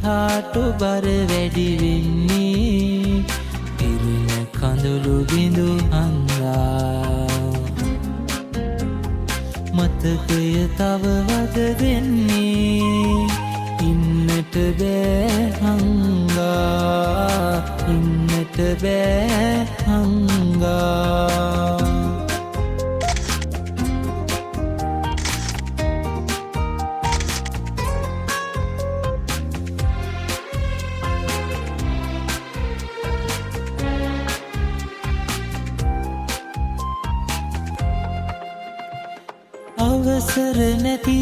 පිහාට බර වැඩි වෙන්නේ ඉරණ කඳුළු බිඳු හන්දා මතකය තව වද දෙන්නේ ඉන්නට බෑ හංගා ඉන්නට බෑ හංගා අවසර නැති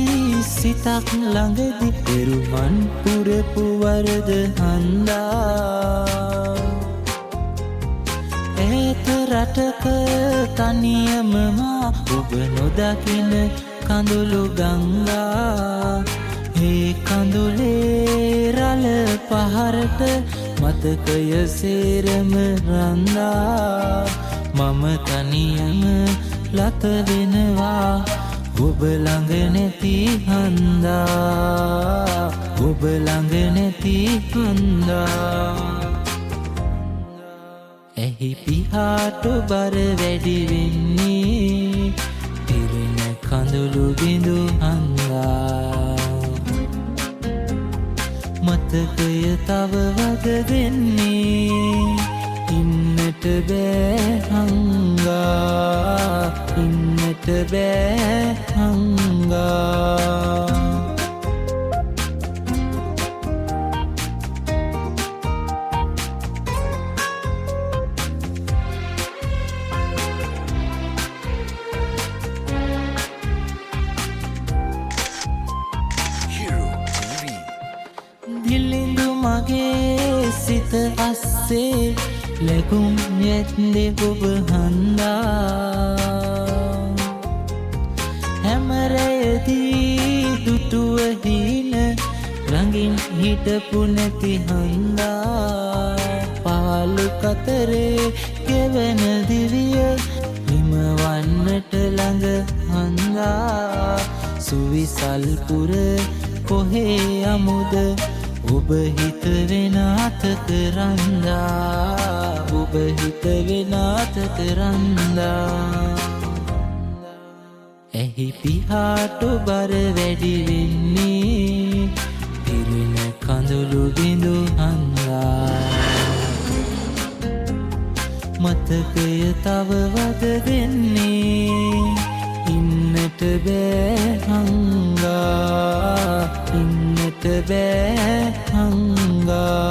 සිතක් ළඟදි පෙරුමන් පුරපු වරද හන්දා ඒත රටක තනියම මා ඔබ නොදකින කඳුළු ගංගා ඒ කඳුලේ රළ පහරට මතකය සේරම රන්දා මම තනියම ලත වෙනවා ඔබ ළඟ නැති හන්දා ඔබ ළඟ නැති හන්දා එහි පිහාට බර වැඩි වෙන්නේ ඉරණ කඳුළු බිඳු හන්දා මතකය තව වද දෙන්නේ ඉන්නට බෑ හංගා ඉන්නට බෑ හංගා දිලිඳු මගේ සිත අස්සේ ලැබුම් යෙත්දෙ ඔබ හන්දා හැමරයදී දුටුව හීන ළඟින් හිටපු නැති හන්දා පාලු කතරේ ගෙවන දිවිය හිමවන්නට ළඟ හන්දා සුවිසල් පුර කොහේ අමුද ඔබ හිත වෙන අතක රන්දා ඔබ හිත වෙන අතක රන්දා එහි පිහාට බර වැඩි වෙන්නේ ඉරණ කඳුළු බිඳු හන්දා මතකය තව වද දෙන්නේ ඉන්නට බෑ හංගා ඉන්නට බෑ හංගා